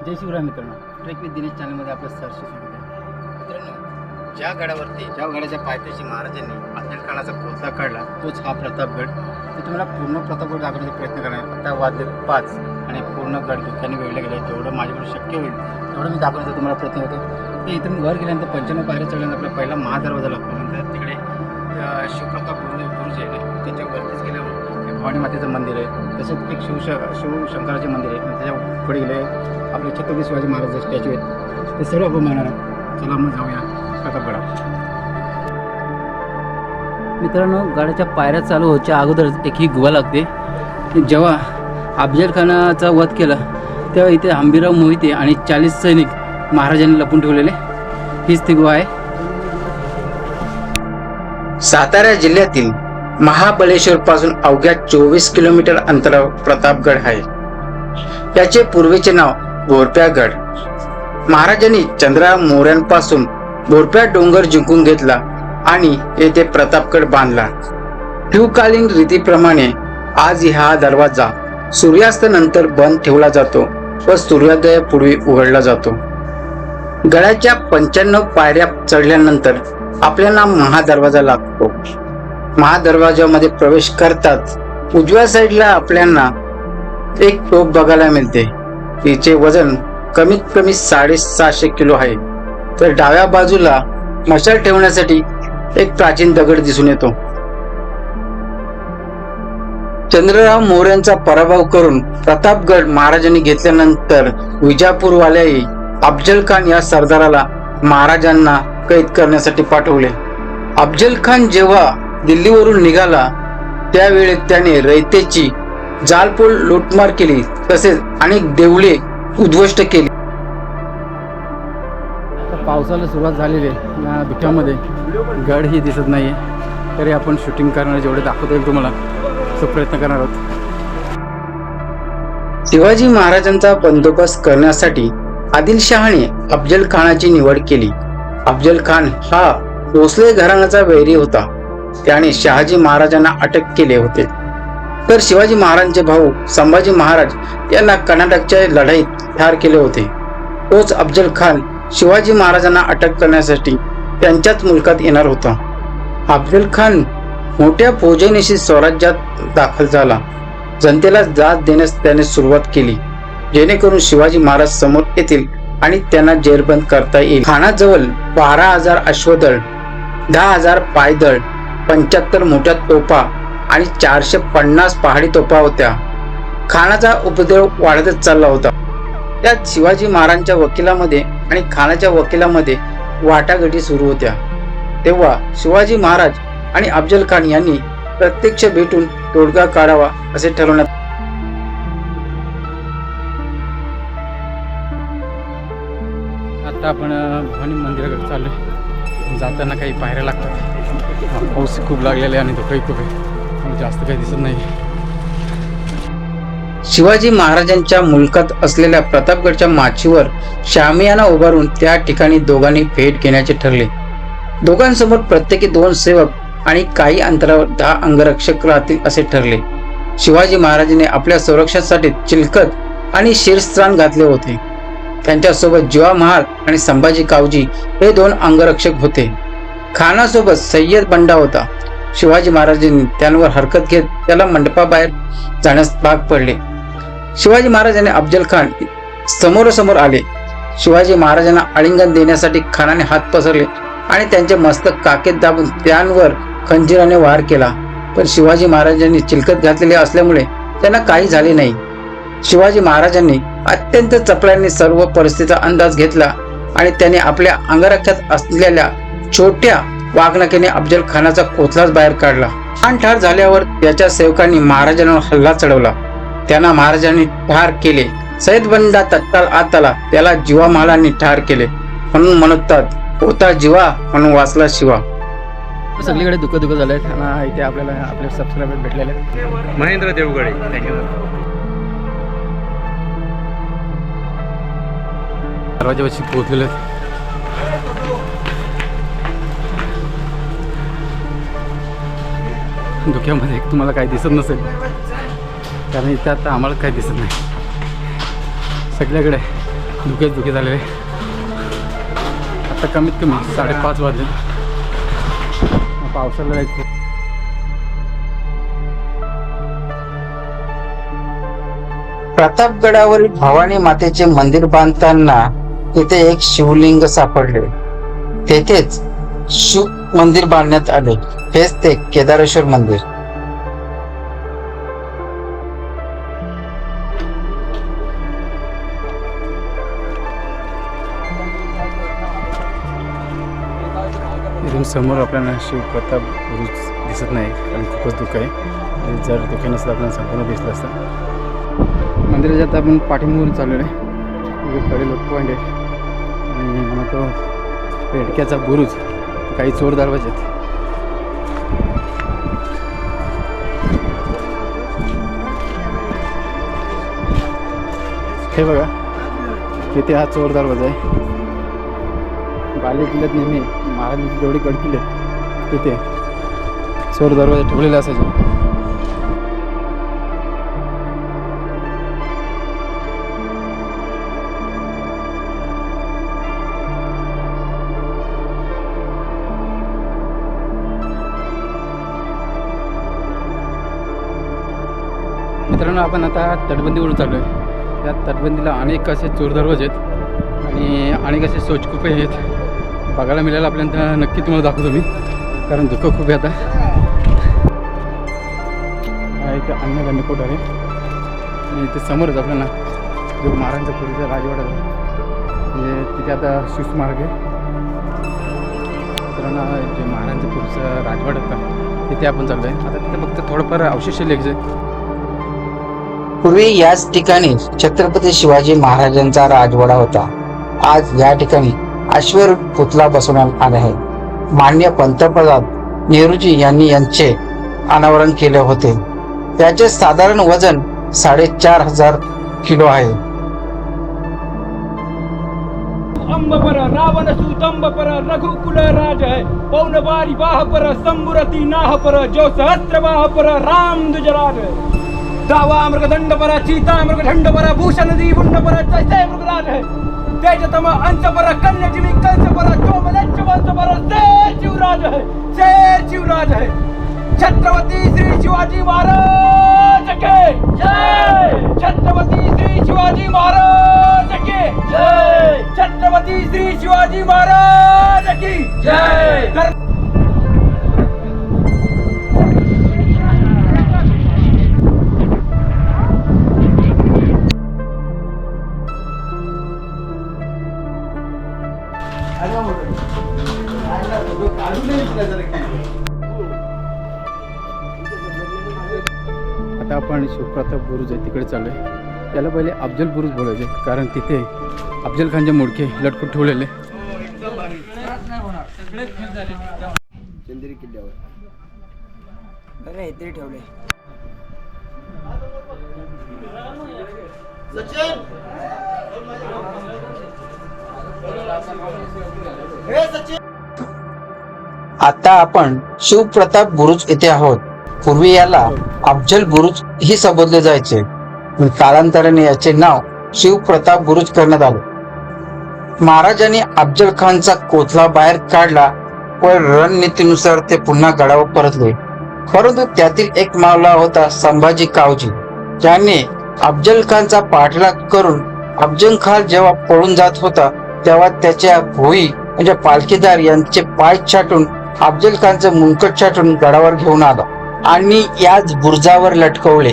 जय शिवराय मित्रांनो, trek with Dinesh चॅनलमध्ये आपलं सहर्ष स्वागत आहे. मित्रांनो, ज्या गडाच्या पायथ्याशी महाराजांनी अफजलखानाचा कोथळा काढला तोच हा प्रतापगड. मी तुम्हाला पूर्ण प्रतापगड दाखवण्याचा प्रयत्न करणार. आता वाजले 5 आणि पूर्ण गड धुक्याने वेगळे गेले. जेवढं माझ्याकडून शक्य होईल तेवढं मी दाखवण्याचा तुम्हाला प्रयत्न करतो. ते इथून वर गेल्यानंतर 95 पायऱ्या चढल्यानंतर आपला पहिला महादरवाजा लागतो. नंतर तिकडे शिवप्रताप बुरुज आहे, त्याच्यावरतीच गेल्यावर भवानी मातेचं मंदिर आहे. तसेच एक शिवशंकराचे मंदिर आहे. त्याच्या पुढे गेले आपले छत्रपती शिवाजी महाराज स्टॅच्यू आहेत. ते सर्व आपण बघणार आहोत. चला मग जाऊया प्रतापगडात. मित्रांनो, गाड्याच्या पायऱ्या चालू व्हायच्या अगोदरच एक ही गुहा लागते. जेव्हा अफजलखानाचा वध केला तेव्हा इथे हंबीरराव मोहिते आणि 40 सैनिक महाराजांनी लपून ठेवलेले, हीच ती गुहा आहे. सातारा जिल्ह्यातील महाबळेश्वर पासून अवघ्या 24 किलोमीटर अंतरावर प्रतापगड आहे. याचे पूर्वीचे नाव बोरप्यागड. महाराजांनी चंद्रराव मोऱ्यांपासून बोरप्या डोंगर जिंकून घेतला आणि येथे प्रतापगड बांधला. शिवकालीन रीतीप्रमाणे आज हा दरवाजा सूर्यास्त नंतर बंद ठेवला जातो व सूर्योदयापूर्वी उघडला जातो. गडाच्या 95 पायऱ्या चढल्यानंतर आपल्याला महादरवाजा लागतो. महादरवाजामध्ये प्रवेश करताच उजव्या साईडला आपल्याला एक तोफ बघायला मिळते. तिचे वजन कमीत कमी 750 किलो आहे. तर डाव्या बाजूला मशाल ठेवण्यासाठी एक प्राचीन दगड दिसून येतो. चंद्रराव मोऱ्यांचा पराभव करून प्रतापगड महाराजांनी घेतल्यानंतर विजापूरवाल्याही अफजल खान या सरदाराला महाराजांना कैद करण्यासाठी पाठवले. अफजल खान जेव्हा दिल्लीवरून निघाला त्यावेळी त्याने रयतेची जालपोल लूटमार केली, तसेच अनेक देवळे उद्ध्वस्त केली. पावसाला सुरुवात झालेली आहे. या धुक्यामध्ये गडही दिसत नाही आहे, तरी आपण शूटिंग करणार, जेवढे दाखवता येईल तुम्हाला तो प्रयत्न करणार आहोत. शिवाजी महाराजांचा बंदोबस्त करण्यासाठी आदिलशहाने अफजल खानाची निवड केली. अफजल खान हा भोसले घराण्याचा वैरी होता. त्याने शहाजी महाराजांना अटक केले होते. तर शिवाजी महाराजांचे भाऊ संभाजी महाराज यांना कर्नाटकच्या लढाईत ठार केले होते. तोच अफजल खान शिवाजी महाराजांना अटक करण्यासाठी त्यांच्याच मुलकात येणार होता. अफजल खान मोठ्या फौजेनेशी स्वराज्यात दाखल झाला. जनतेला जाच देण्यास त्याने सुरुवात केली, जेणेकरून शिवाजी महाराज समोर येतील आणि त्यांना जेरबंद करता येईल. खानाजवळ 12,000 अश्वदळ, 10,000 पायदळ, 75 मोठ्या तोफा आणि 450 पहाडी तोफा होत्या. खानाचा उपद्रव वाढतच चालला होता. त्यात शिवाजी महाराजांच्या वकिलामध्ये आणि खानाच्या वकिलामध्ये वाटाघाटी सुरू होत्या. तेव्हा शिवाजी महाराज आणि अफजल खान यांनी प्रत्यक्ष भेटून तोडगा काढावा असे ठरवण्यात. आता आपण भवानी मंदिराकडे चाललोय. जाताना काही पायऱ्या लागतात. पाऊस खूप लागलेला आहे आणि धुकंही खूप आहे, जास्त काही दिसत नाही. शिवाजी महाराजांच्या मुलकात असलेल्या प्रतापगडच्या माचीवर शामियाना उभारून त्या ठिकाणी दोघांनी भेट घेण्याचे ठरले. दोघांसमोर प्रत्येकी 2 सेवक आणि काही अंतरावर 10 अंगरक्षक राहतील असे ठरले. शिवाजी महाराजांनी आपल्या संरक्षणासाठी चिलखत आणि शिरस्त्राण घातले होते. त्यांच्यासोबत जीवा महाल आणि संभाजी कावजी हे 2 अंगरक्षक होते. खानासोबत सय्यद बंडा होता. शिवाजी महाराजांनी त्यांवर हरकत घेत त्याला मंडपाबाहेर जाण्यास भाग पडले. शिवाजी महाराजांनी अफजल खान समोरासमोर आले. शिवाजी महाराजांना आलिंगन देण्यासाठी खानाने हात पसरले आणि त्यांचे मस्तक काखेत दाबून त्यांवर खंजिराने वार केला. पण शिवाजी महाराजांनी चिलखत घातलेले असल्यामुळे त्यांना काही झाले नाही. शिवाजी महाराजांनी अत्यंत चपळाईने सर्व परिस्थितीचा अंदाज घेतला आणि त्याने आपल्या अंगरक्षात असलेल्या छोट्या वाघनखेने अफजल खानाचा कोथळाच बाहेर काढला. खान ठार झाल्यावर त्याच्या सेवकांनी महाराजांवर हल्ला चढवला. त्यांना महाराजांनी ठार केले. सय्यद बंडा तत्काळ आत आला. त्याला जीवा महालांनी ठार केले. म्हणून म्हणतात, होता जीवा म्हणून वाचला शिवा. सगळीकडे दुःख झालं आहे. आणि इथे आपल्याला आपले सबस्क्रायबर भेटलेले आहेत. महेंद्र देवगडे, थँक्यू. दरवाजापाशी पोहोचलेले आहेत. धुक्यामध्ये तुम्हाला काही दिसत नसेल, कारण इथे आता आम्हाला काही दिसत नाही. सगळ्याकडे धुके झालेले. आता कमीत कमी 5:30 वाजले. पावसाला जायचं. प्रतापगडावरील भवानी मातेचे मंदिर बांधताना तिथे एक शिवलिंग सापडले. तेथेच शिव मंदिर बांधण्यात आले. हेच ते केदारेश्वर मंदिर. इथून समोर आपल्याला शिवप्रताप बुरुज दिसत नाही कारण खूपच धुकं आहे. जर धुके नसतं आपल्याला संपूर्ण दिसलं असतं. मंदिराच्या आता आपण पाठीमागून चाललेलो आहे. कडे लोक पॉईंट आहे आणि मला तो रेडक्याचा बुरुज, काही चोर दरवाजे आहेत. हे बघा तिथे हा चोर दरवाजा आहे. बाले किल्ल्यात नेहमी महाराजांची जेवढी गड किल्ले तिथे चोर दरवाजा ठेवलेले असायचे. मित्रांनो, आपण आता तटबंदीवरून चाललो आहे. या तटबंदीला अनेक असे चोर दरवाजे आहेत आणि अनेक असे शौचकूपे आहेत. बघायला मिळालं आपल्याला, नक्की तुम्हाला दाखवतो मी, कारण धुकं खूप आहे आता. हा इथं अन्नधान्यकोट आहे आणि इथे समोरच आपल्याला जो महाराजांचा पूर्वीचा राजवाडा आहे, म्हणजे तिथे आता शिवस्मारक आहे. मित्रांनो, जे महाराजांचा पूर्वीचा राजवाडा होता तिथे आपण चाललो आहे. आता तिथे फक्त थोडंफार अवशेष लिहायचं आहे. पूर्वी याच ठिकाणी छत्रपती शिवाजी महाराजांचा राजवाडा होता. आज या ठिकाणी अश्वारूढ पुतळा बसवण्यात आला आहे. माननीय पंतप्रधान नेहरूजी यांनी यांचे अनावरण केले होते. त्याचे साधारण वजन 4,500 किलो आहे. अंबर रावण सुतंब पर रघुकुल राज है पौन बारी बाह पर संबुरती नाह पर जो सहस्त्र बाह पर राम दुजराज है. दावा मृगदंड पर चीता मृगदंड पर भूषण दीपुंड पर जैसे मृगराज है. तेजतम अंश पर कन्यजिनी कंस पर चोमलच्छ वंश पर शेर शिवराज है. शेर शिवराज है. छत्रपति श्री शिवाजी महाराज के जय. छत्रपति श्री शिवाजी महाराज के जय. छत्रपति श्री शिवाजी महाराज की जय. आता आपण शिवप्रताप बुरुज आहे तिकडे चालू आहे. त्याला पहिले अफजल बुरुज बोलायचे, कारण तिथे अफजल खानचे मुडके लटकून ठेवलेले. चंदेरी किल्ल्यावर इथे ठेवले. आता आपण शिवप्रताप बुरुज येथे आहोत. पूर्वी याला अफजल बुरुज ही संबोधले जायचे. कालांतराने याचे नाव शिवप्रताप बुरुज करण्यात आले. महाराजांनी अफजल खानचा कोथळा बाहेर काढला व रणनीतीनुसार ते पुन्हा गडावर परतले. परंतु त्यातील एक मावळा होता संभाजी कावजी, ज्याने अफजल खानचा पाठलाग करून अफजल खान जेव्हा पळून जात होता तेव्हा त्याच्या भोई म्हणजे पालखीदार यांचे पाय छाटून अफजल खानचे मुंडकट छाटून गडावर घेऊन आला आणि याच बुरुजावर लटकवले.